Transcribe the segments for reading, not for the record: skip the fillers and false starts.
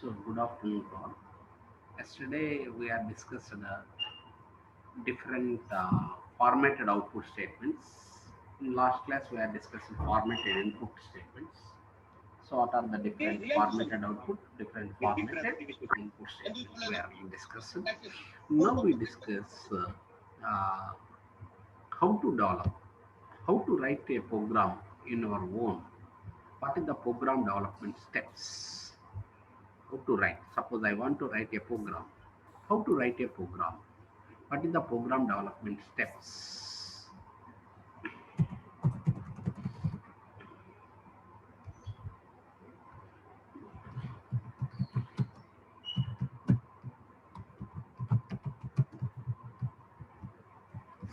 So good afternoon, all. Yesterday we had discussed the different formatted output statements. In last class we had discussed formatted input statements. So what are the different formatted output, different formatted input statements we are discussing. Now we discuss uh, how to develop, how to write a program in our own. What is the program development steps? How to write? Suppose I want to write a program. How to write a program? What is the program development steps?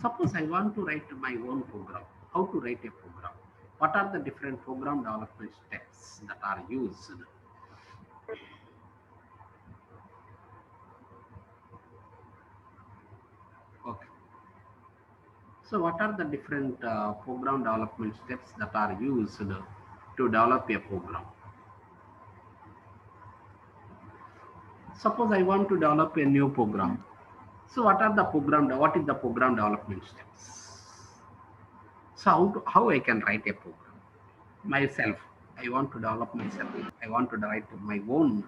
Suppose I want to write my own program. How to write a program? What are the different program development steps that are used? Okay. So what are the different program development steps that are used to develop a program? Suppose I want to develop a new program. So what is the program development steps? So how I can write a program? Myself, I want to develop myself. I want to write my own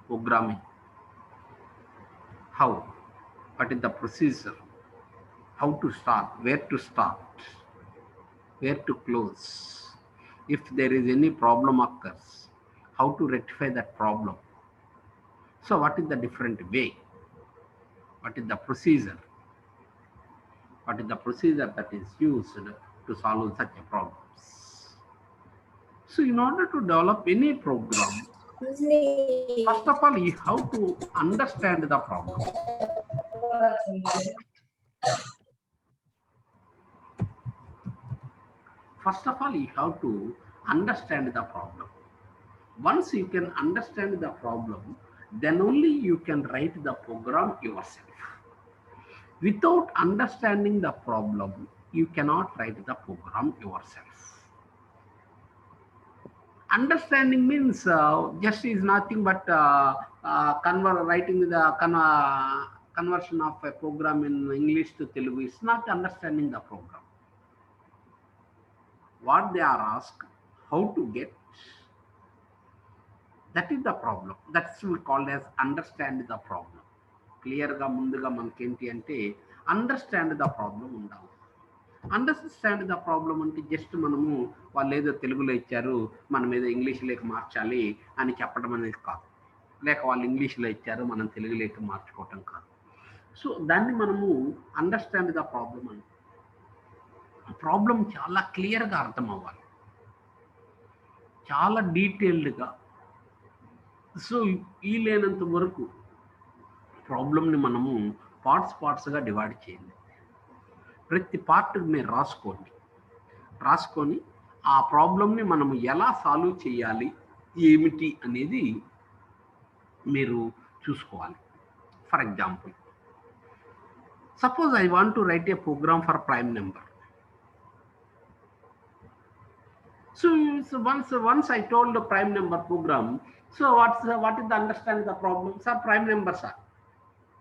programming. How? What is the procedure? How to start? Where to close? If there is any problem occurs, how to rectify that problem? So what is the different way? What is the procedure? What is the procedure that is used to solve such a problems? So in order to develop any program, first of all, you have to understand the problem. First of all, you have to understand the problem. Once you can understand the problem, then only you can write the program yourself. Without understanding the problem, you cannot write the program yourself. Understanding means just is nothing but writing the conversion of a program in English to Telugu. It's not understanding the program. What they are asked, how to get, that is the problem. That's we called as understand the problem. క్లియర్గా ముందుగా మనకి ఏంటి అంటే understand the problem ఉండాలి. Understand the problem అంటే just మనము వాళ్ళు ఏదో తెలుగులో ఇచ్చారు మనం ఏదో ఇంగ్లీష్లోకి మార్చాలి అని చెప్పడం అనేది కాదు, లేక వాళ్ళు ఇంగ్లీష్లో ఇచ్చారు మనం తెలుగులోకి మార్చుకోవటం కాదు. సో దాన్ని మనము అండర్స్టాండ్ ద ప్రాబ్లం అని, ప్రాబ్లం చాలా క్లియర్గా అర్థం అవ్వాలి, చాలా డీటెయిల్డ్గా. సో ఈ లేనంత వరకు ప్రాబ్లమ్ని మనము పార్ట్స్గా డివైడ్ చేయండి. ప్రతి పార్ట్ మీరు రాసుకొని ఆ ప్రాబ్లమ్ని మనము ఎలా సాల్వ్ చేయాలి ఏమిటి అనేది మీరు చూసుకోవాలి. For example, suppose I want to write a program for prime number. So once I told the prime number program. So what is the understanding the problem? Sir, prime numbers are.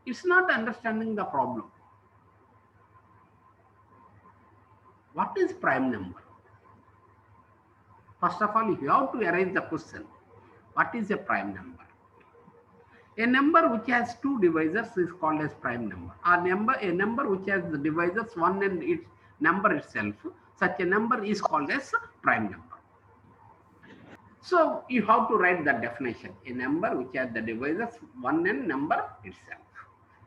It's not understanding the problem. What is prime number? First of all, you have to arrange the question. What is a prime number? A number which has two divisors is called as prime number. A number which has the divisors one and its number itself, such a number is called as prime number. So you have to write the definition. A number which has the divisors one and number itself.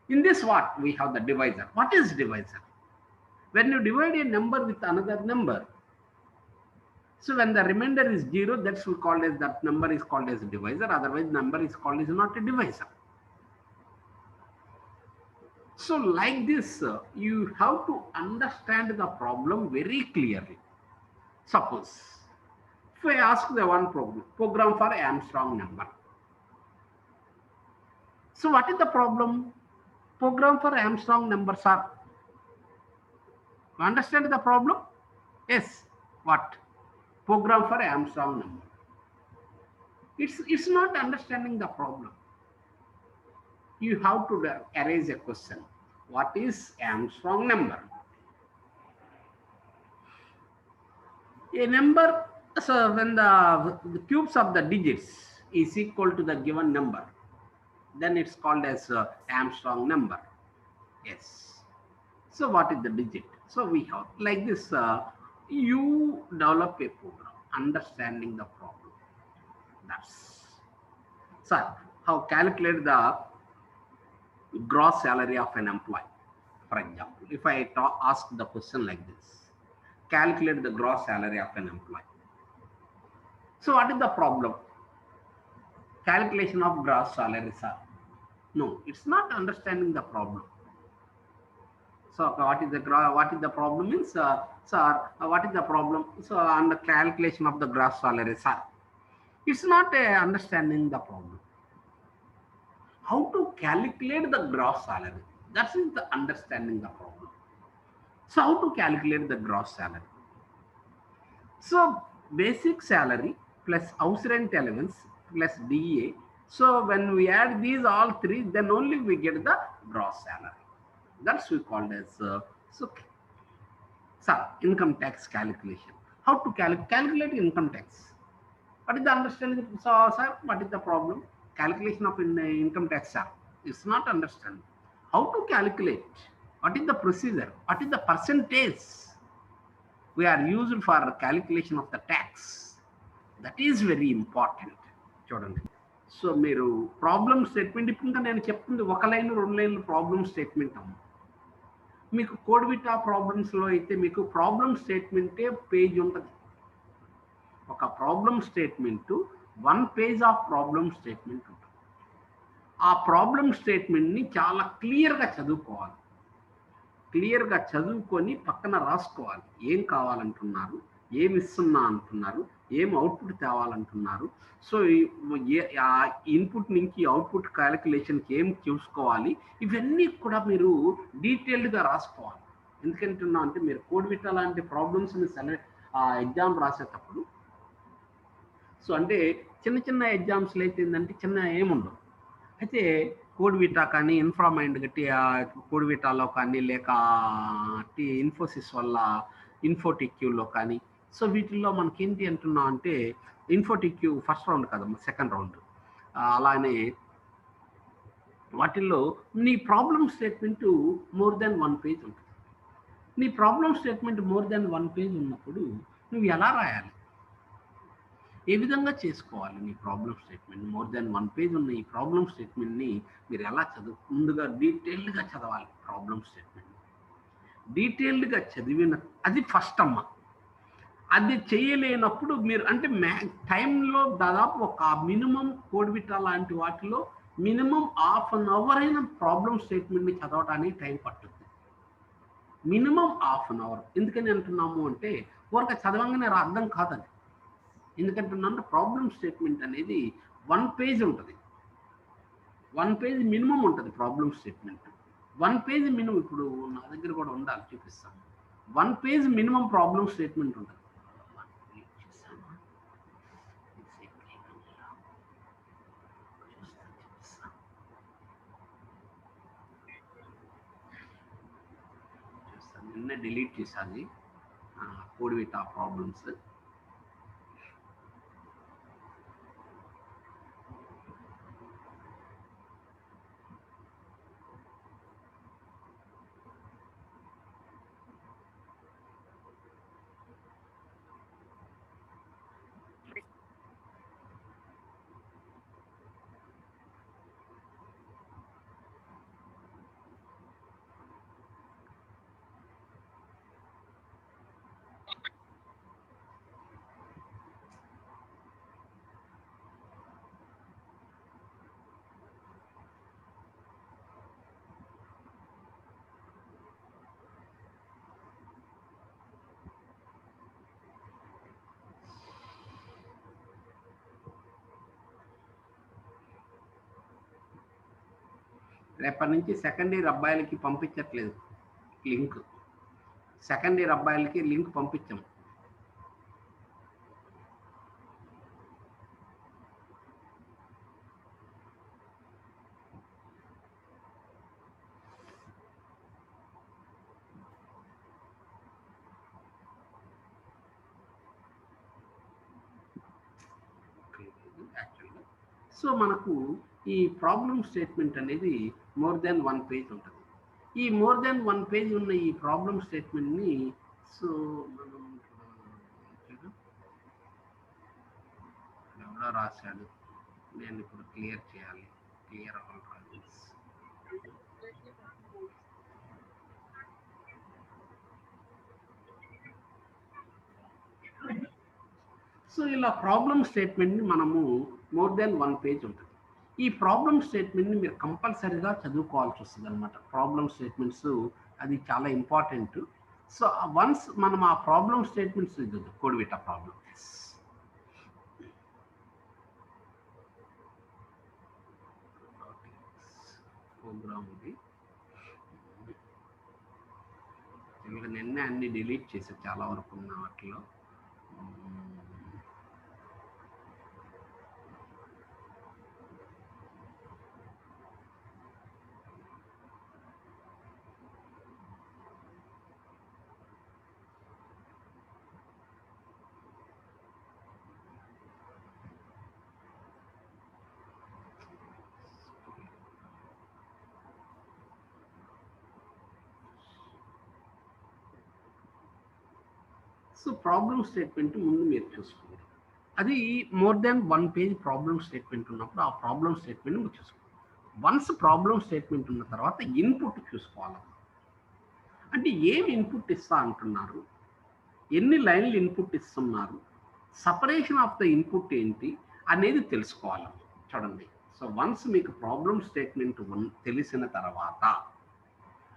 In this what? We have the divisor. What is divisor? When you divide a number with another number, so when the remainder is 0, that's we called as that number is called as a divisor. Otherwise, number is called as not a divisor. So like this, you have to understand the problem very clearly. Suppose, if I ask the one program for Armstrong number. So what is the problem? Program for Armstrong numbers are. You understand the problem? Yes. What? Program for Armstrong number. It's not understanding the problem. You have to erase a question. What is Armstrong number? A number, so when the cubes of the digits is equal to the given number, then it's called as Armstrong number. Yes. So what is the digit? So we have like this, you develop a program, understanding the problem. That's, so how calculate the gross salary of an employee. For example, if I ask the question like this, calculate the gross salary of an employee. So what is the problem? Calculation of gross salary, sir. No, it's not understanding the problem. So what is the problem means, sir, what is the problem? So on the calculation of the gross salary, sir. It's not understanding the problem. How to calculate the gross salary? That is the understanding the problem. So how to calculate the gross salary? So basic salary plus house rent allowance plus DA. So when we add these all three, then only we get the gross salary. That's we called as so income tax calculation. How to calculate income tax? What is the understanding? So sir, what is the problem? Calculation of income tax, sir. It's not understand. How to calculate? What is the procedure? What is the percentage we are used for calculation of the tax? That is very important. చూడండి. So మీరు problem statement ఇప్పుడు ఇంకా నేను చెప్తుంది ఒక line రెండు లైన్లు problem statement అమ్మ. మీకు కోడ్విటా ప్రాబ్లమ్స్లో అయితే మీకు ప్రాబ్లమ్ స్టేట్మెంటే పేజ్ ఉంటుంది. ఒక problem statement 1 page of problem statement ఉంటుంది. ఆ ప్రాబ్లమ్ స్టేట్మెంట్ని చాలా క్లియర్గా చదువుకోవాలి. క్లియర్గా చదువుకొని పక్కన రాసుకోవాలి. ఏం కావాలంటున్నారు, ఏమి ఇస్తున్నా అంటున్నారు, ఏం అవుట్పుట్ తేవాలంటున్నారు. సో ఆ ఇన్పుట్ నుంచి అవుట్పుట్ క్యాలిక్యులేషన్కి ఏం చూసుకోవాలి, ఇవన్నీ కూడా మీరు డీటెయిల్డ్గా రాసుకోవాలి. ఎందుకంటున్నా అంటే మీరు కోడ్విటా లాంటి ప్రాబ్లమ్స్ని ఎగ్జామ్ రాసేటప్పుడు, సో అంటే చిన్న చిన్న ఎగ్జామ్స్లో అయితే ఏంటంటే చిన్న ఏముండవు. అయితే కోడ్విటా కానీ ఇన్ఫ్రామైండ్ గట్టి కోడ్విటాలో కానీ లేక ఇన్ఫోసిస్ వల్ల ఇన్ఫోటిక్యూలో కానీ, సో వీటిల్లో మనకి ఏంటి అంటున్నా అంటే ఇన్ఫోటిక్యూ ఫస్ట్ రౌండ్ కదమ్మా, సెకండ్ రౌండ్. అలానే వాటిల్లో నీ problem statement more than 1 page ఉంటుంది. నీ problem statement more than 1 page ఉన్నప్పుడు నువ్వు ఎలా రాయాలి, ఏ విధంగా చేసుకోవాలి? నీ problem statement more than 1 page ఉన్న ఈ ప్రాబ్లమ్ స్టేట్మెంట్ని మీరు ఎలా ముందుగా డీటెయిల్డ్గా చదవాలి. ప్రాబ్లమ్ స్టేట్మెంట్ డీటెయిల్డ్గా చదివిన అది ఫస్ట్ అమ్మ. అది చేయలేనప్పుడు మీరు అంటే టైంలో దాదాపు ఒక మినిమం కోడ్విటా లాంటి వాటిలో మినిమం 1/2 అవర్ అయిన ప్రాబ్లమ్ స్టేట్మెంట్ని చదవడానికి టైం పట్టుద్ది. Minimum 1/2 hour. ఎందుకని అంటున్నాము అంటే ఊరక చదవంగానే అర్థం కాదని. ఎందుకంటున్నాను ప్రాబ్లమ్ స్టేట్మెంట్ అనేది 1 పేజ్ ఉంటుంది. 1 పేజ్ మినిమం ఉంటుంది ప్రాబ్లమ్ స్టేట్మెంట్. 1 page minimum. ఇప్పుడు నా దగ్గర కూడా ఉండాలి, చూపిస్తాను. 1 పేజ్ మినిమం ప్రాబ్లమ్ స్టేట్మెంట్ ఉంటుంది. నిన్న డిలీట్ చేసాది కోడివిటా ప్రాబ్లమ్స్. రేపటి నుంచి సెకండ్ ఇయర్ అబ్బాయిలకి పంపించట్లేదు లింక్. సెకండ్ ఇయర్ అబ్బాయిలకి లింక్ పంపించాం. సో మనకు ఈ ప్రాబ్లమ్ స్టేట్మెంట్ అనేది మోర్ దెన్ 1 పేజ్ ఉంటుంది. ఈ మోర్ దెన్ 1 పేజ్ ఉన్న ఈ ప్రాబ్లమ్ స్టేట్మెంట్ని సో మనం ఎవడో రాశాడు, నేను ఇప్పుడు క్లియర్ చేయాలి. Clear all problems. సో ఇలా ప్రాబ్లమ్ స్టేట్మెంట్ని మనము మోర్ దెన్ 1 పేజ్ ఉంటుంది. ఈ ప్రాబ్లమ్ స్టేట్మెంట్ని మీరు కంపల్సరీగా చదువుకోవాల్సి వస్తుంది అనమాట. ప్రాబ్లమ్ స్టేట్మెంట్స్ అది చాలా ఇంపార్టెంట్. సో వన్స్ మనం ఆ ప్రాబ్లమ్ స్టేట్మెంట్స్ కోడివిటా ప్రాబ్లమ్స్ ప్రోగ్రామ్ ఇది నిన్నే అన్ని డిలీట్ చేశారు చాలా వరకు ఉన్న వాటిలో. సో ప్రాబ్లమ్ స్టేట్మెంట్ ముందు మీరు చూసుకోండి. అది more than 1 page problem statement ఉన్నప్పుడు ఆ ప్రాబ్లమ్ స్టేట్మెంట్ మీరు చూసుకోండి. వన్స్ ప్రాబ్లమ్ స్టేట్మెంట్ ఉన్న తర్వాత ఇన్పుట్ చూసుకోవాలి. అంటే ఏం ఇన్పుట్ ఇస్తా అంటున్నారు, ఎన్ని లైన్లు ఇన్పుట్ ఇస్తున్నారు, సపరేషన్ ఆఫ్ ద ఇన్పుట్ ఏంటి అనేది తెలుసుకోవాలి. చూడండి, సో వన్స్ మీకు ప్రాబ్లమ్ స్టేట్మెంట్ తెలిసిన తర్వాత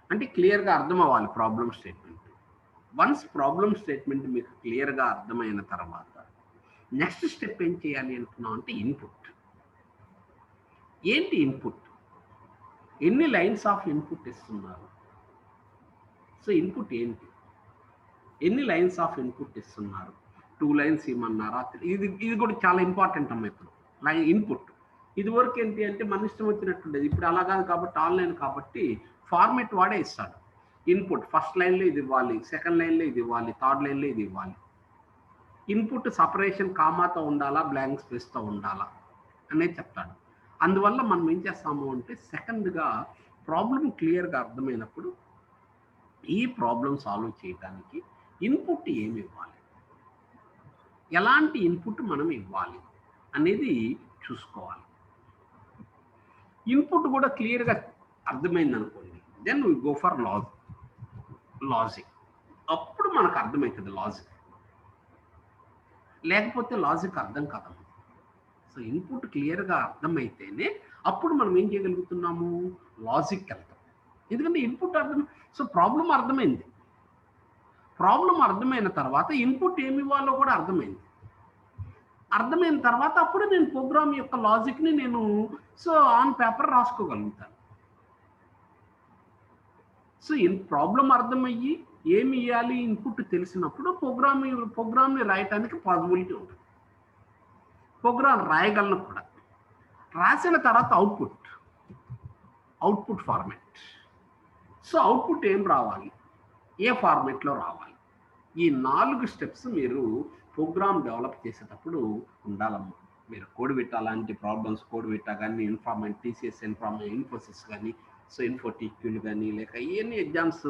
అంటే క్లియర్గా అర్థం అవ్వాలి problem statement. Once problem statement మీకు క్లియర్గా అర్థమైన తర్వాత నెక్స్ట్ స్టెప్ ఏం చేయాలి అంటున్నాం అంటే ఇన్పుట్. ఏంటి ఇన్పుట్? ఎన్ని లైన్స్ ఆఫ్ ఇన్పుట్ ఇస్తున్నారు? సో ఇన్పుట్ ఏంటి? ఎన్ని లైన్స్ ఆఫ్ ఇన్పుట్ ఇస్తున్నారు? 2 లైన్స్ ఇవ్వమన్నారా? ఇది కూడా చాలా ఇంపార్టెంట్ అమ్మ. ఇప్పుడు ఇన్పుట్ ఇది వరకు ఏంటి అంటే మన ఇష్టం వచ్చినట్టుండేది. ఇప్పుడు అలా కాదు కాబట్టి ఆన్లైన్ కాబట్టి ఫార్మెట్ వాడే ఇస్తాడు. ఇన్పుట్ ఫస్ట్ లైన్లో ఇది ఇవ్వాలి, సెకండ్ లైన్లో ఇది ఇవ్వాలి, థర్డ్ లైన్లో ఇది ఇవ్వాలి. ఇన్పుట్ సపరేషన్ కామాతో ఉండాలా, బ్లాంక్ స్పేస్తో ఉండాలా అనేది చెప్తాడు. అందువల్ల మనం ఏం చేస్తాము అంటే సెకండ్గా ప్రాబ్లం క్లియర్గా అర్థమైనప్పుడు ఈ ప్రాబ్లం సాల్వ్ చేయడానికి ఇన్పుట్ ఏమి ఇవ్వాలి, ఎలాంటి ఇన్పుట్ మనం ఇవ్వాలి అనేది చూసుకోవాలి. ఇన్పుట్ కూడా క్లియర్గా అర్థమైంది అనుకోండి, then we go for logic. అప్పుడు మనకు అర్థమవుతుంది లాజిక్, లేకపోతే లాజిక్ అర్థం కాదు. సో ఇన్పుట్ క్లియర్గా అర్థమైతేనే అప్పుడు మనం ఏం చేయగలుగుతున్నాము, లాజిక్ వెళ్తాం. ఎందుకంటే ఇన్పుట్ అర్థం. సో ప్రాబ్లం అర్థమైంది, ప్రాబ్లం అర్థమైన తర్వాత ఇన్పుట్ ఏమి ఇవ్వాలో కూడా అర్థమైంది. అర్థమైన తర్వాత అప్పుడు నేను ప్రోగ్రామ్ యొక్క లాజిక్ని నేను సో ఆన్ పేపర్ రాసుకోగలుగుతాను. సో ప్రాబ్లం అర్థమయ్యి ఏమి ఇవ్వాలి ఇన్పుట్ తెలిసినప్పుడు ప్రోగ్రామ్ని రాయటానికి పాసిబిలిటీ ఉంటుంది. ప్రోగ్రామ్ రాయగలను కూడా. రాసిన తర్వాత అవుట్పుట్ ఫార్మాట్. సో అవుట్పుట్ ఏం రావాలి, ఏ ఫార్మేట్లో రావాలి. ఈ 4 స్టెప్స్ మీరు ప్రోగ్రామ్ డెవలప్ చేసేటప్పుడు ఉండాలమ్మా. మీరు కోడ్ విట్టా అలాంటి ప్రాబ్లమ్స్, కోడ్ విట్టా కానీ, ఇన్ఫార్మెంట్, టీసీఎస్ ఇన్ఫోసిస్ కానీ, సో ఇన్ఫోటీక్యూలు కానీ, లేక ఇవన్నీ ఎగ్జామ్స్,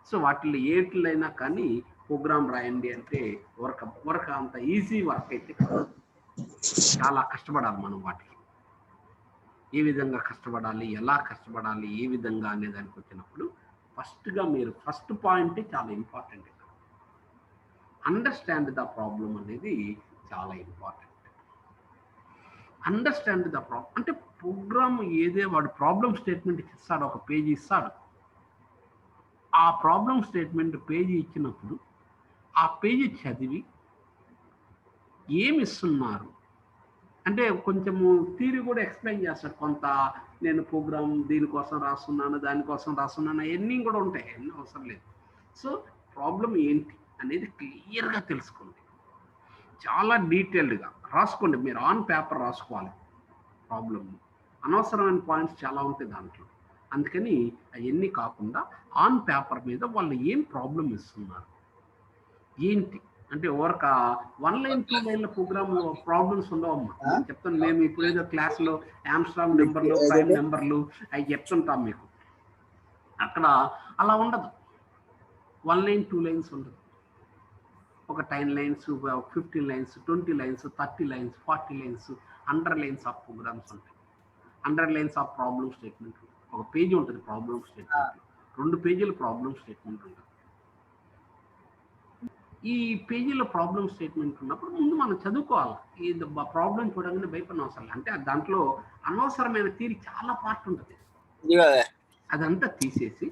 సో వాటిల్లో ఏటిలైనా కానీ ప్రోగ్రామ్ రాయండి అంటే వర్క్ అంత ఈజీ వర్క్ అయితే కాదు. చాలా కష్టపడాలి మనం వాటికి. ఏ విధంగా కష్టపడాలి, ఎలా కష్టపడాలి, ఏ విధంగా అనే దానికి వచ్చినప్పుడు ఫస్ట్గా మీరు ఫస్ట్ పాయింటే చాలా ఇంపార్టెంట్. అండర్స్టాండ్ ద ప్రాబ్లం అనేది చాలా ఇంపార్టెంట్. అండర్స్టాండ్ ద ప్రాబ్లం అంటే ప్రోగ్రామ్ ఏదే వాడు ప్రాబ్లం స్టేట్మెంట్ ఇస్తాడు, ఒక పేజీ ఇస్తాడు. ఆ ప్రాబ్లం స్టేట్మెంట్ పేజీ ఇచ్చినప్పుడు ఆ పేజీ చదివి ఏమి ఇస్తున్నారు అంటే కొంచెము థియరీ కూడా ఎక్స్ప్లెయిన్ చేస్తాడు. కొంత నేను ప్రోగ్రామ్ దీనికోసం రాస్తున్నాను, దానికోసం రాస్తున్నాను, అవన్నీ కూడా ఉంటాయి, అన్నీ అవసరం లేదు. సో ప్రాబ్లం ఏంటి అనేది క్లియర్గా తెలుసుకోండి, చాలా డీటెయిల్డ్గా రాసుకోండి. మీరు ఆన్ పేపర్ రాసుకోవాలి ప్రాబ్లమ్. అనవసరమైన పాయింట్స్ చాలా ఉంటాయి దాంట్లో, అందుకని అవన్నీ కాకుండా ఆన్ పేపర్ మీద వాళ్ళు ఏం ప్రాబ్లం ఇస్తున్నారు ఏంటి అంటే ఒక 1 లైన్ 2 లైన్ల ప్రోగ్రామ్ ప్రాబ్లమ్స్ ఉండవమ్మా. నేను చెప్తాను, మేము ఇప్పుడు ఏదో క్లాస్లో ఆమ్స్ట్రాంగ్ నెంబర్లు, ప్రైమ్ నెంబర్లు అవి చెప్తుంటాం మీకు. అక్కడ అలా ఉండదు. 1 లైన్ 2 లైన్స్ ఉండదు. ఒక 10 lines, 15 lines, 20 lines, 30 lines, 40 lines, 100 lines of programs ఉంటాయి. 100 లైన్స్ ఆఫ్ ప్రాబ్లమ్ స్టేట్మెంట్. ఒక పేజీ ఉంటుంది ప్రాబ్లమ్ స్టేట్మెంట్, 2 పేజీల ప్రాబ్లమ్ స్టేట్మెంట్ ఉంటుంది. ఈ పేజీలో ప్రాబ్లమ్ స్టేట్మెంట్ ఉన్నప్పుడు ముందు మనం చదువుకోవాలి. ఈ ప్రాబ్లం చూడగానే భయపడిన అవసరం లేదు. అంటే దాంట్లో అనవసరమైన థియరీ చాలా పార్ట్ ఉంటుంది, అదంతా తీసేసి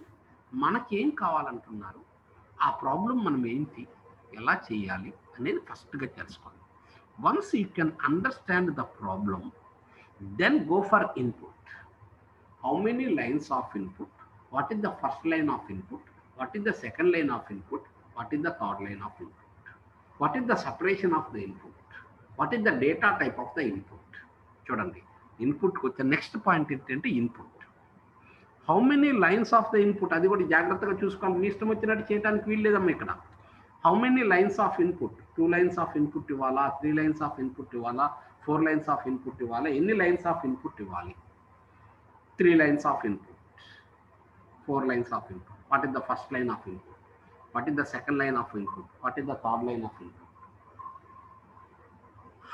మనకేం కావాలంటున్నారు, ఆ ప్రాబ్లం మనం ఏంటి, ఎలా చేయాలి అనేది ఫస్ట్గా తెలుసుకోండి. Once you can understand the problem, then go for input. How many lines of input, what is the first line of input, what is the second line of input, what is the third line of input, what is the separation of the input, what is the data type of the input. చూడండి, ఇన్పుట్కి వచ్చే next point ఏంటంటే input. How many lines of the input, అది కూడా జాగ్రత్తగా చూసుకోవాలి. మీ ఇష్టం వచ్చినట్టు చేయడానికి వీల్లేదమ్మా ఇక్కడ. How many lines of input, 2 lines of input ఇవ్వాలా, 3 లైన్స్ ఆఫ్ ఇన్పుట్ ఇవ్వాలా, 4 లైన్స్ ఆఫ్ ఇన్పుట్ ఇవ్వాలా, ఎన్ని లైన్స్ ఆఫ్ ఇన్పుట్ ఇవ్వాలి. 3 lines of input, 4 lines of input. What is the first line of input? What is the second line of input? What is the third line of input?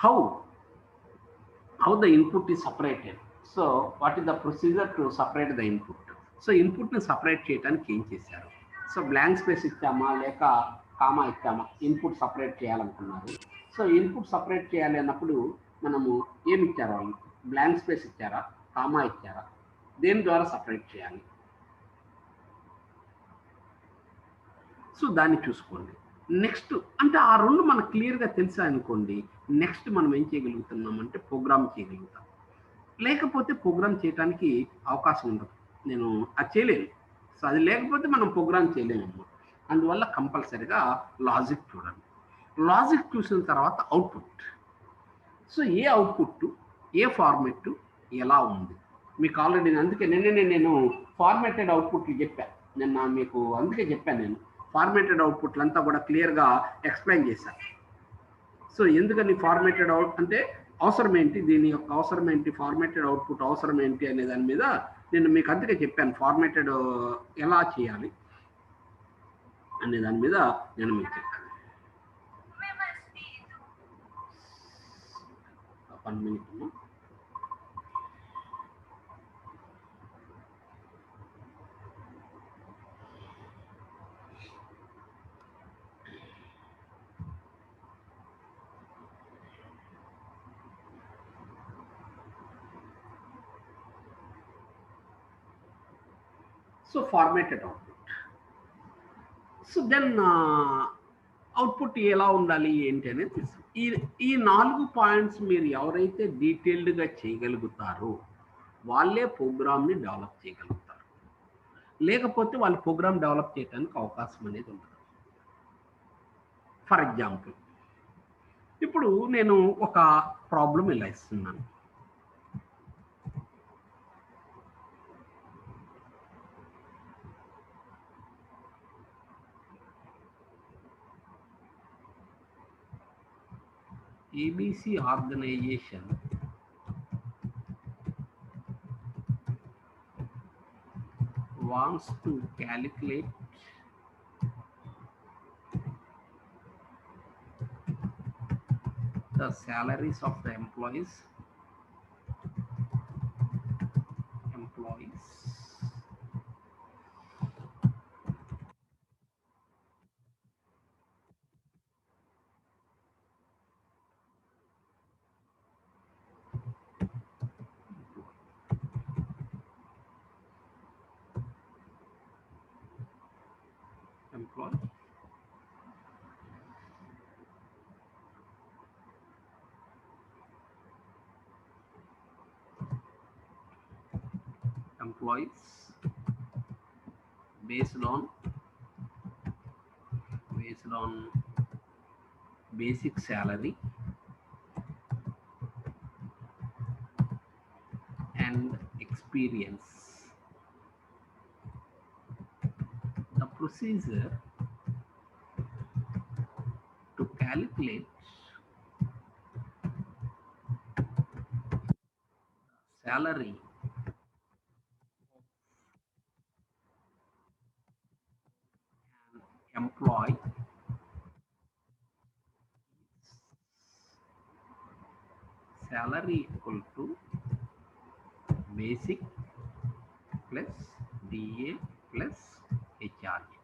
How the input is separated? So what is the procedure to separate the input? So input ని separate చేయడానికి ఏం చేశారు? So blank space ఇచ్చామా లేక comma ఇచ్చామా, input separate చేయాలనుకున్నారు. So input separate చేయాలి అన్నప్పుడు మనము ఏమి ఇచ్చారు వాళ్ళు, బ్లాంక్ స్పేస్ ఇచ్చారా, కామా ఇచ్చారా, దేని ద్వారా సపరేట్ చేయాలి, సో దాన్ని చూసుకోండి. నెక్స్ట్ అంటే ఆ రెండు మనకు క్లియర్గా తెలిసా అనుకోండి, నెక్స్ట్ మనం ఏం చేయగలుగుతున్నాం అంటే ప్రోగ్రామ్ చేయగలుగుతాం. లేకపోతే ప్రోగ్రామ్ చేయడానికి అవకాశం ఉండదు, నేను అది చేయలేను. సో అది లేకపోతే మనం ప్రోగ్రామ్ చేయలేము. అందువల్ల కంపల్సరిగా లాజిక్ చూడండి. లాజిక్ చూసిన తర్వాత అవుట్పుట్. సో ఏ అవుట్పుట్, ఏ ఫార్మెట్, ఎలా ఉంది మీకు ఆల్రెడీ. అందుకే నేను ఫార్మేటెడ్ అవుట్పుట్లు చెప్పాను, నిన్న మీకు అందుకే చెప్పాను. నేను ఫార్మేటెడ్ అవుట్పుట్లు అంతా కూడా క్లియర్గా ఎక్స్ప్లెయిన్ చేశాను. సో ఎందుకని ఫార్మేటెడ్ అవుట్ అంటే అవసరం ఏంటి, దీని యొక్క అవసరం ఏంటి, ఫార్మేటెడ్ అవుట్పుట్ అవసరం ఏంటి అనే దాని మీద నేను మీకు అందుకే చెప్పాను. ఫార్మేటెడ్ ఎలా చేయాలి అనే దాని మీద నేను మీకు చెప్పాను. 1 minute. So formatted output. So then output ఎలా ఉండాలి ఏంటి అనేది తెలుసు. ఈ 4 పాయింట్స్ మీరు ఎవరైతే డీటెయిల్డ్గా చేయగలుగుతారో వాళ్ళే ప్రోగ్రామ్ని డెవలప్ చేయగలుగుతారు. లేకపోతే వాళ్ళు ప్రోగ్రామ్ డెవలప్ చేయడానికి అవకాశం అనేది ఉండదు. ఫర్ ఎగ్జాంపుల్ ఇప్పుడు నేను ఒక ప్రాబ్లం ఇలా ఇస్తున్నాను. ABC organization wants to calculate the salaries of the employees employee employees based on basic salary and experience. The procedure to calculate salary of an employee salary equal to basic plus DA plus HRA.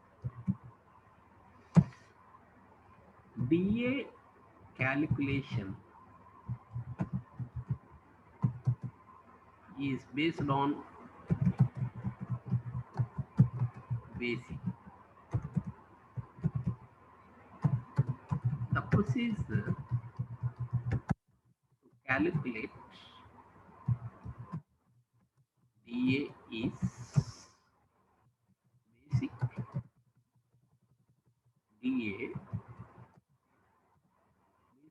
DA calculation is based on basic. The procedure to calculate DA is basic DA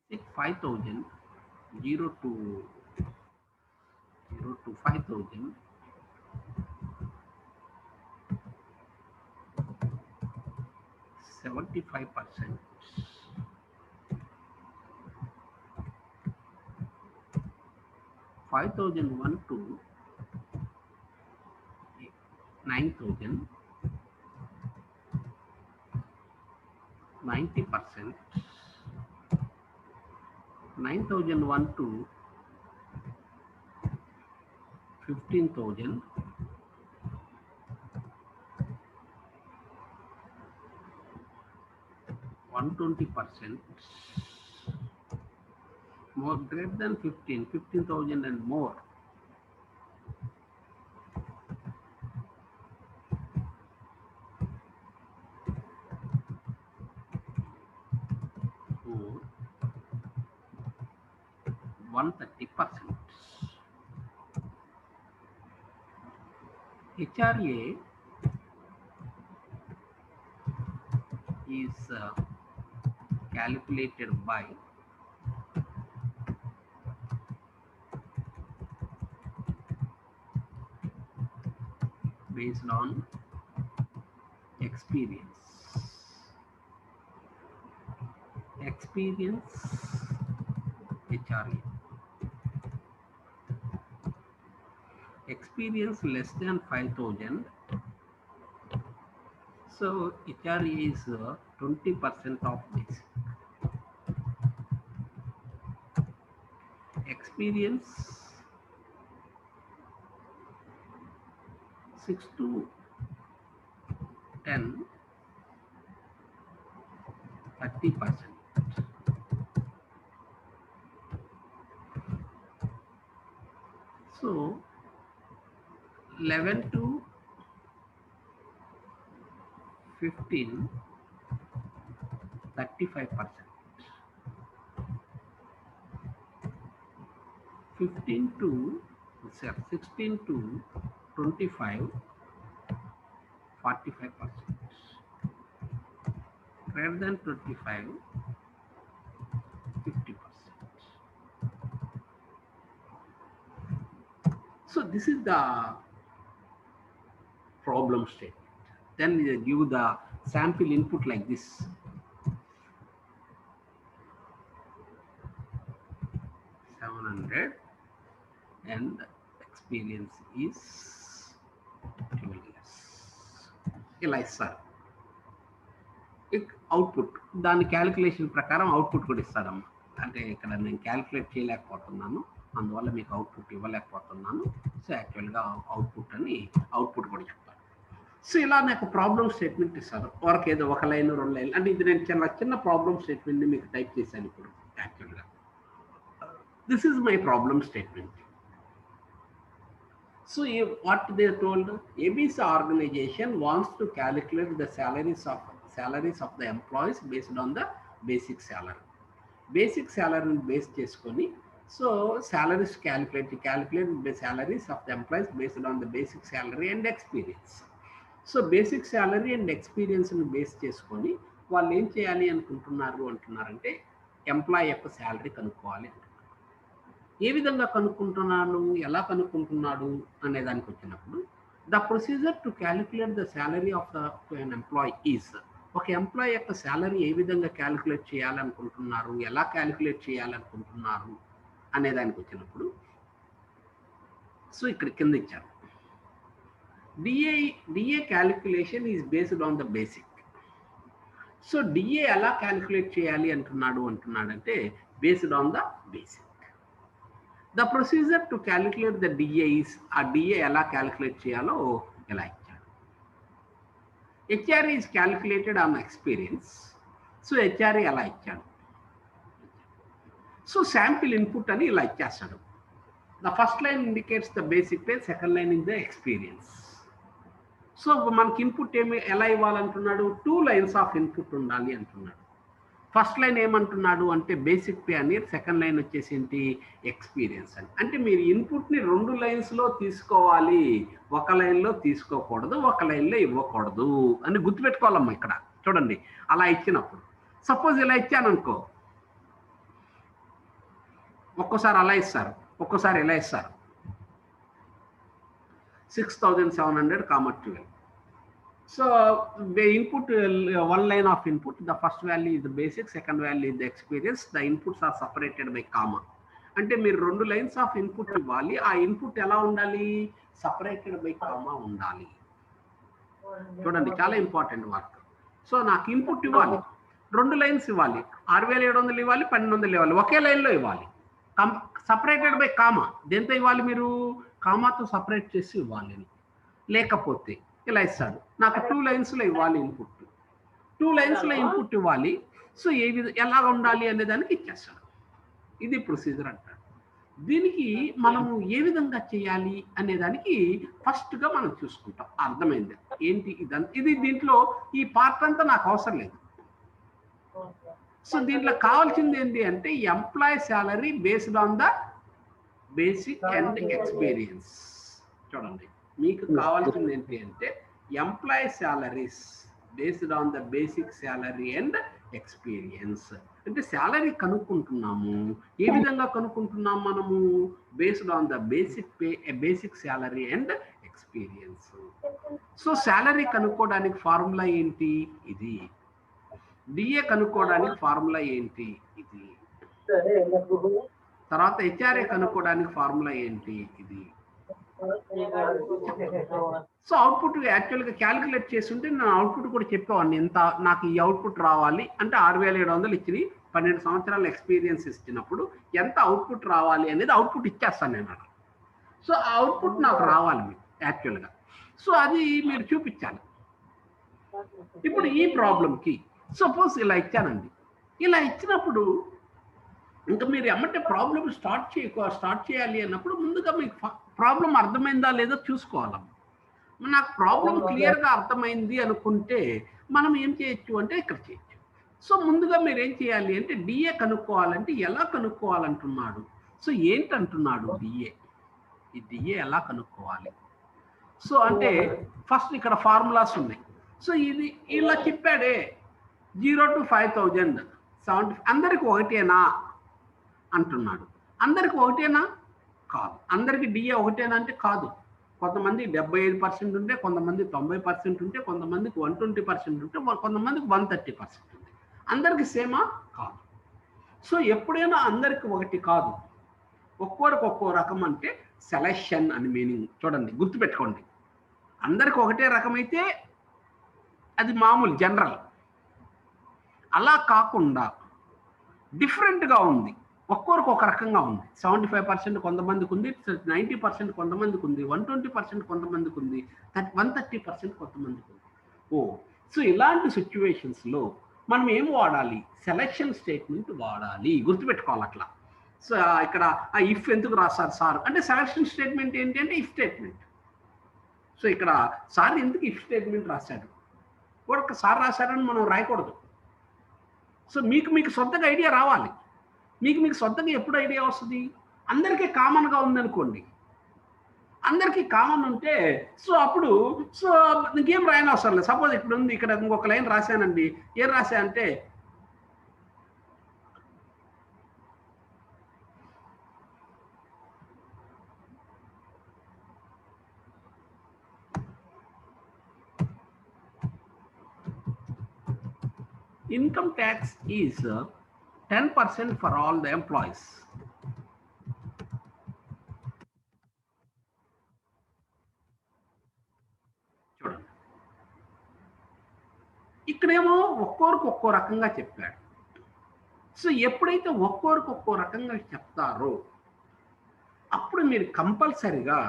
basic 5,000 0 to 5,000 75%, 5,001 to 9,000 90%, 9,001 to 15,000 120%, more greater than 15,000 and more, more 130%. HRA is calculated by based on experience. HRA. Experience less than 5,000. So HRA is 20% of this. Experience 6 to 10, 30%. So 11 to 15, 35%. 15 to 16 to 25, 45%. Greater than 25, 50%. So this is the problem statement. Then we give the sample input like this. 700 and experience is 12 years. ఇలా ఇస్తారు. Output దాని calculation ప్రకారం output కూడా ఇస్తాడమ్మా. అంటే ఇక్కడ నేను calculate చేయలేకపోతున్నాను, అందువల్ల మీకు అవుట్పుట్ ఇవ్వలేకపోతున్నాను. సో యాక్చువల్గా అవుట్పుట్ అని అవుట్పుట్ కూడా చెప్తాను. సో ఇలా నాకు ప్రాబ్లమ్ స్టేట్మెంట్ ఇస్తారు. వరకు ఏదో ఒక లైన్ 2 లైన్లు, అంటే ఇది నేను చిన్న ప్రాబ్లమ్ స్టేట్మెంట్ని మీకు టైప్ చేశాను ఇప్పుడు. యాక్చువల్గా this is my problem statement. So what they told, ABC organization wants to calculate the salaries of the employees based on the basic salary. Basic salary base చేసుకొని, so salaries calculate the salaries of the employees based on the basic salary and experience. So basic salary and experience ని base చేసుకొని వాళ్ళు ఏం చేయాలి అంటున్నారంటే employee యొక్క salary కనుక్కోవాలి. ఏ విధంగా కనుక్కుంటున్నాడు, ఎలా కనుక్కుంటున్నాడు అనే దానికి వచ్చినప్పుడు, the procedure to calculate the salary of N employee is, ఒక ఎంప్లాయీ యొక్క శాలరీ ఏ విధంగా క్యాలిక్యులేట్ చేయాలనుకుంటున్నారు, ఎలా క్యాలిక్యులేట్ చేయాలనుకుంటున్నారు అనే దానికి వచ్చినప్పుడు, సో ఇక్కడ కింద ఇచ్చారు, DA calculation is based on the basic. So DA ఎలా క్యాలిక్యులేట్ చేయాలి అంటున్నాడంటే based on the basic. The procedure to calculate the DA is, ఆ DA ఎలా క్యాలిక్యులేట్ చేయాలో ఎలా ఇచ్చాడు. HRA is calculated on experience. So HRA ఎలా ఇచ్చాడు. సో శాంపిల్ ఇన్పుట్ అని ఇలా ఇచ్చేస్తాడు. The first line indicates the basic pay, second line is the experience. So మనకి ఇన్పుట్ ఎలా ఇవ్వాలంటున్నాడు, 2 lines ఆఫ్ ఇన్పుట్ ఉండాలి అంటున్నాడు. ఫస్ట్ లైన్ ఏమంటున్నాడు అంటే బేసిక్ పే అని, సెకండ్ లైన్ వచ్చేసి ఏంటి, ఎక్స్పీరియన్స్ అని. అంటే మీరు ఇన్పుట్ని 2 లైన్స్లో తీసుకోవాలి, ఒక లైన్లో తీసుకోకూడదు, ఒక లైన్లో ఇవ్వకూడదు అని గుర్తుపెట్టుకోవాలమ్మా. ఇక్కడ చూడండి, అలా ఇచ్చినప్పుడు సపోజ్ ఇలా ఇచ్చాను అనుకో, ఒక్కోసారి అలా ఇస్తారు, ఒక్కోసారి ఇలా ఇస్తారు, 6,700, 12. So the input, 1 line of input, the first value is the basic, second value is the experience. The inputs are separated by comma. అంటే మీరు 2 lines of input ఇవ్వాలి, ఆ ఇన్పుట్ ఎలా ఉండాలి, సపరేటెడ్ బై కామా ఉండాలి. చూడండి, చాలా ఇంపార్టెంట్ వర్క్. సో నాకు ఇన్పుట్ ఇవ్వాలి, 2 లైన్స్ ఇవ్వాలి, 6,700 ఇవ్వాలి, 1,200 ఇవ్వాలి, ఒకే లైన్లో ఇవ్వాలి, సపరేటెడ్ బై కామా. దేంతో ఇవ్వాలి, మీరు కామాతో సపరేట్ చేసి ఇవ్వాలి. లేకపోతే ఇలా ఇస్తాడు, నాకు 2 లైన్స్లో ఇవ్వాలి ఇన్పుట్, 2 లైన్స్లో ఇన్పుట్ ఇవ్వాలి. సో ఎలా ఉండాలి అనే దానికి ఇచ్చేస్తాడు. ఇది ప్రొసీజర్ అంటాడు. దీనికి మనము ఏ విధంగా చేయాలి అనే దానికి ఫస్ట్గా మనం చూసుకుంటాం. అర్థమైంది ఏంటి ఇది దీంట్లో ఈ పార్ట్ అంతా నాకు అవసరం లేదు. సో దీంట్లో కావాల్సింది ఏంటి అంటే employee salary based on the basic and experience. చూడండి, మీకు కావాల్సింది ఏంటి అంటే employee salaries based on the basic salary and experience. అంటే శాలరీ కనుక్కుంటున్నాము, ఏ విధంగా కనుక్కుంటున్నాము మనము, based on the basic pay, basic salary and experience. So salary కనుక్కోవడానికి ఫార్ములా ఏంటి, ఇది. డిఏ కనుక్కోవడానికి ఫార్ములా ఏంటి, ఇది. తర్వాత హెచ్ఆర్ఏ కనుక్కోవడానికి ఫార్ములా ఏంటి, ఇది. సో అవుట్పుట్ యాక్చువల్గా క్యాలిక్యులేట్ చేస్తుంటే నేను అవుట్పుట్ కూడా చెప్పేవాడిని, ఎంత నాకు ఈ అవుట్పుట్ రావాలి అంటే 6,700 ఇచ్చి 12 సంవత్సరాల ఎక్స్పీరియన్స్ ఇచ్చినప్పుడు ఎంత అవుట్పుట్ రావాలి అనేది అవుట్పుట్ ఇచ్చేస్తాను నేను. సో ఆ అవుట్పుట్ నాకు రావాలి మీకు యాక్చువల్గా. సో అది మీరు చూపించాలి. ఇప్పుడు ఈ ప్రాబ్లంకి సపోజ్ ఇలా ఇచ్చానండి, ఇలా ఇచ్చినప్పుడు ఇంకా మీరు ఏమంటే ప్రాబ్లం స్టార్ట్ చేయాలి అన్నప్పుడు ముందుగా మీకు ప్రాబ్లం అర్థమైందా లేదో చూసుకోవాలమ్మా. నాకు ప్రాబ్లం క్లియర్గా అర్థమైంది అనుకుంటే మనం ఏం చేయొచ్చు అంటే ఇక్కడ చేయొచ్చు. సో ముందుగా మీరు ఏం చేయాలి అంటే డిఏ కనుక్కోవాలంటే ఎలా కనుక్కోవాలంటున్నాడు. సో ఏంటంటున్నాడు డిఏ, ఈ డిఏ ఎలా కనుక్కోవాలి. సో అంటే ఫస్ట్ ఇక్కడ ఫార్ములాస్ ఉన్నాయి. సో ఇది ఇలా చెప్పాడే 0 to 5,000 అందరికి ఒకటేనా అంటున్నాడు. అందరికి ఒకటేనా, కాదు. అందరికి డిఏ ఒకటేనా అంటే కాదు. కొంతమంది 75% ఉంటే, కొంతమంది 90% ఉంటే, కొంతమందికి 120% ఉంటే, కొంతమందికి 130% ఉంది. అందరికి సేమా కాదు. సో ఎప్పుడైనా అందరికి ఒకటి కాదు. ఒక్కొక్కరికి ఒక్కో రకం అంటే సెలెక్షన్ అని మీనింగ్. చూడండి, గుర్తుపెట్టుకోండి. అందరికి ఒకటే రకమైతే అది మామూలు జనరల్. అలా కాకుండా డిఫరెంట్గా ఉంది, ఒక్కొక్కరికి ఒక రకంగా ఉంది. 75% కొంతమందికి ఉంది, 90% కొంతమందికి ఉంది, 120% కొంతమందికి ఉంది, 130% కొంతమందికి ఉంది. సో ఇలాంటి సిచ్యువేషన్స్లో మనం ఏం వాడాలి? సెలెక్షన్ స్టేట్మెంట్ వాడాలి. గుర్తుపెట్టుకోవాలి అట్లా. సో ఇక్కడ ఇఫ్ ఎందుకు రాస్తారు సార్ అంటే, సెలెక్షన్ స్టేట్మెంట్ ఏంటి అంటే ఇఫ్ స్టేట్మెంట్. సో ఇక్కడ సార్ ఎందుకు ఇఫ్ స్టేట్మెంట్ రాశాడు, కూడా సార్ రాశారని మనం రాయకూడదు. సో మీకు సొంతగా ఐడియా రావాలి. మీకు సొంతంగా ఎప్పుడు ఐడియా వస్తుంది? అందరికీ కామన్గా ఉందనుకోండి, అందరికీ కామన్ ఉంటే సో అప్పుడు ఇంకేం రాయని అవసరం లేదు. సపోజ్ ఇప్పుడు ఉంది, ఇక్కడ ఇంకొక లైన్ రాశానండి. ఏం రాశా అంటే, income tax is 10% for all the employees. చూడండి, ఇక్కడేమో ఒక్కొక్కరికి ఒక్కో రకంగా చెప్పాడు. సో ఎప్పుడైతే ఒక్కొక్కరికి ఒక్కో రకంగా చెప్తారో అప్పుడు మీరు కంపల్సరిగా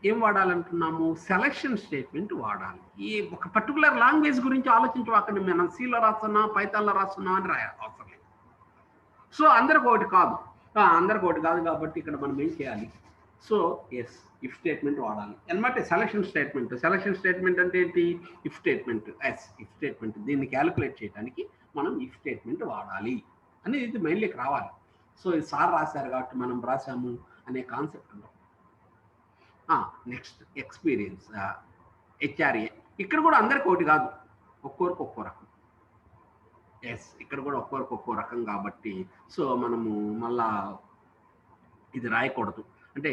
ఏం వాడాలంటున్నాము? సెలక్షన్ స్టేట్మెంట్ వాడాలి. ఈ ఒక పర్టికులర్ లాంగ్వేజ్ గురించి ఆలోచించవాకండి. మనం సీలో రాస్తున్నా, పైథాన్లో రాస్తున్నా అని రాయాలి అవసరం లేదు. సో అందరికి ఒకటి కాదు, కాబట్టి ఇక్కడ మనం ఏం చేయాలి? సో ఎస్, ఇఫ్ స్టేట్మెంట్ వాడాలి అనమాట. సెలక్షన్ స్టేట్మెంట్ అంటే ఏంటి? If statement. ఇఫ్ స్టేట్మెంట్ దీన్ని క్యాలిక్యులేట్ చేయడానికి మనం ఇఫ్ స్టేట్మెంట్ వాడాలి అనేది ఇది మైండ్లోకి రావాలి. సో ఇది సార్ రాశారు కాబట్టి మనం రాసాము అనే కాన్సెప్ట్ ఉండవు. Next experience, HRA. ఇక్కడ కూడా అందరికి ఒకటి కాదు, ఒక్కొక్కరికి ఒక్కో రకం. ఇక్కడ కూడా ఒక్కొక్కరికి ఒక్కో రకం కాబట్టి సో మనము మళ్ళా ఇది రాయకూడదు. అంటే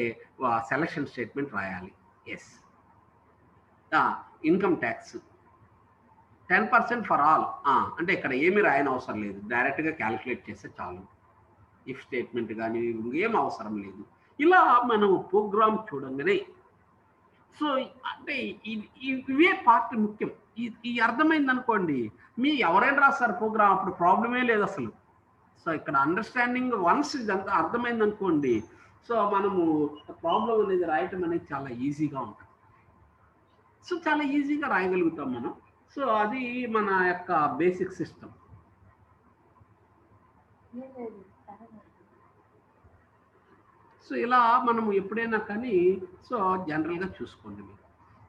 సెలక్షన్ స్టేట్మెంట్ రాయాలి. Income tax 10% for all. అంటే ఇక్కడ ఏమి రాయని అవసరం లేదు, డైరెక్ట్గా క్యాలిక్యులేట్ చేస్తే చాలు. ఇఫ్ స్టేట్మెంట్ కానీ ఇంకేం అవసరం లేదు. ఇలా మనం ప్రోగ్రామ్ చూడంగానే సో అంటే ఇవే పార్ట్ ముఖ్యం. ఈ అర్థమైంది అనుకోండి, మీ ఎవరైనా రాస్తారు ప్రోగ్రామ్, అప్పుడు ప్రాబ్లమే లేదు అసలు. సో ఇక్కడ అండర్స్టాండింగ్ వన్స్ ఇదంతా అర్థమైంది అనుకోండి, సో మనము ప్రాబ్లం అనేది రాయటం అనేది చాలా ఈజీగా ఉంటుంది. సో చాలా ఈజీగా రాయగలుగుతాం మనం. సో అది మన యొక్క బేసిక్ సిస్టమ్. సో ఇలా మనము ఎప్పుడైనా కానీ సో జనరల్గా చూసుకోండి మీరు.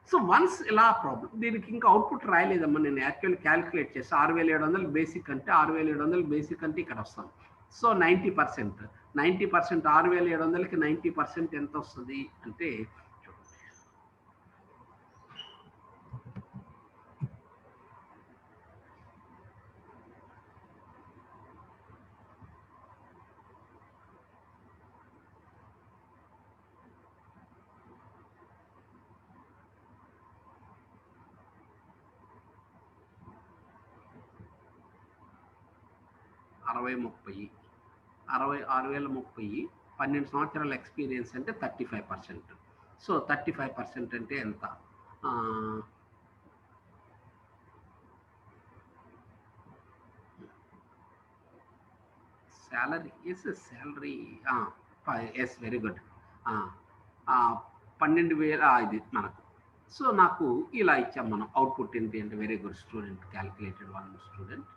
సో వన్స్ ఇలా ప్రాబ్లం, దీనికి ఇంకా అవుట్పుట్ రాయలేదమ్మా, నేను యాక్చువల్లీ క్యాలిక్యులేట్ చేసి 6700 బేసిక్ అంటే 6700 బేసిక్ అంటే ఇక్కడ వస్తాను. సో 90%, 6700కి 90% ఎంత వస్తుంది అంటే చూడండి, $60,30 $60,030 12 సంవత్సరాల ఎక్స్పీరియన్స్ అంటే 35%. సో 35% అంటే ఎంత? Salary salary very good. 12,000 ఇది మనకు. సో నాకు ఇలా ఇచ్చాం మనం. అవుట్పుట్ ఏంటి అంటే very good student, calculated one student.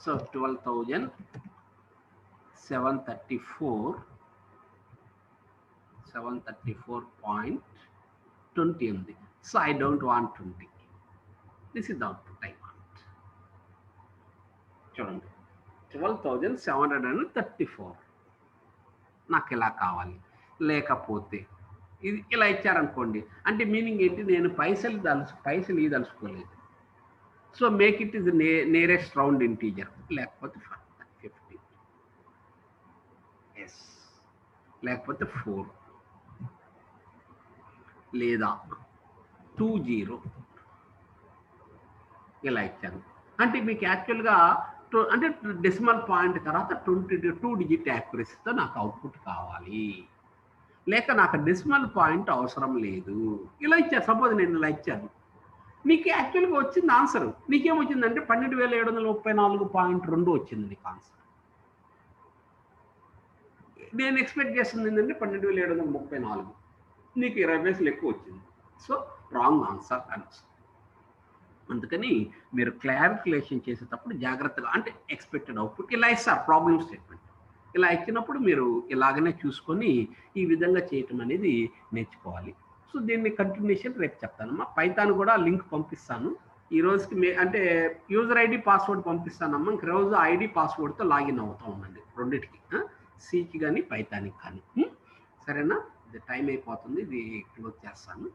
So 12,734.20 ఉంది. So I don't want 20. This is the output I want. చూడండి, 12,734 నాకు ఇలా కావాలి. లేకపోతే ఇది ఇలా ఇచ్చారనుకోండి, అంటే మీనింగ్ ఏంటి? నేను పైసలు ఇదలుచుకోలేదు. So make it is nearest round integer. లేకపోతే 50, లేకపోతే 4, లేదా 20 ఇలా ఇచ్చాను. అంటే మీకు యాక్చువల్గా అంటే డెసిమల్ పాయింట్ తర్వాత 22 డిజిట్ యాక్యురసీతో నాకు అవుట్పుట్ కావాలి. లేక నాకు డెసిమల్ పాయింట్ అవసరం లేదు. ఇలా ఇచ్చారు. సపోజ్ నేను ఇలా ఇచ్చాను. నీకు యాక్చువల్‌గా వచ్చింది ఆన్సరు. నీకేమొచ్చిందంటే 12,734.2 వచ్చింది నీకు ఆన్సర్. నేను ఎక్స్‌పెక్ట్ చేస్తుంది ఏంటంటే 12,734. నీకు 20 పైసలు ఎక్కువ వచ్చింది. సో, రాంగ్ ఆన్సర్ అనొచ్చు. అందుకని మీరు క్లారిక్యులేషన్ చేసేటప్పుడు జాగ్రత్తగా అంటే ఎక్స్‌పెక్టెడ్ అవుట్‌పుట్ ఇలా ఇస్తారు ప్రాబ్లమ్ స్టేట్మెంట్. ఇలా ఇచ్చినప్పుడు మీరు ఇలాగనే చూసుకొని ఈ విధంగా చేయటం అనేది నేర్చుకోవాలి. సో, దీన్ని కంటిన్యూషన్ రేపు చెప్తానమ్మా. పైథాన్ కూడా లింక్ పంపిస్తాను. ఈ రోజుకి అంటే యూజర్ ఐడీ, పాస్వర్డ్ పంపిస్తానమ్మా. ఇంక రోజు ఐడీ, పాస్వర్డ్‌తో లాగిన్ అవుతా ఉండండి రెండిటికి. సికి గాని, పైథాన్‌కి కానీ. సరేనా? ఇది టైం అయిపోతుంది. ఇది క్లోజ్ చేస్తాను.